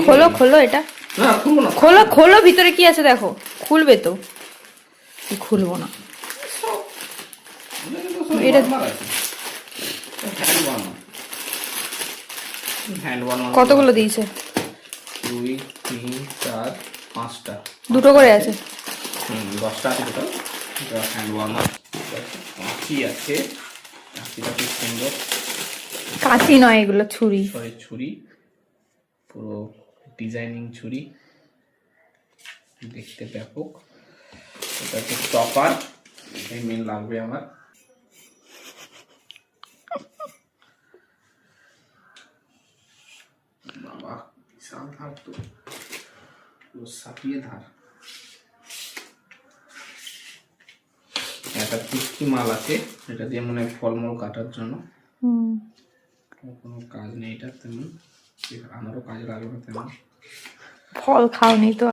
খোলো খোলো এটা, খোলো খোলো, ভিতরে কি আছে দেখো। খুলবে তো? খুলবো না এটা। কতগুলো দিয়েছে? 2 3 4 5টা, দুটো করে আছে। 10টা আছে টোটাল। এটা হ্যান্ড ওয়ার্মার। কাঁচি আছে, কাঁচিটা খুব সুন্দর। কাঁচি নয়, এগুলো ছুরি। সরি, ছুরি, পুরো ডিজাইনিং ছুরি, দেখতে ব্যাপক। এটা হচ্ছে চপার, এই মেন লাগবে আমার। বাবা বিশাল ধার তো, পুরো সাপিয়ে ধার। একটা চুটকি মাল আছে, এটা দিয়ে মনে হয় ফলমূল কাটার জন্য। কোনো কাজ নেই এটা তেমন, আমারও কাজে লাগবে না তেমন। ফল খাওনি তো?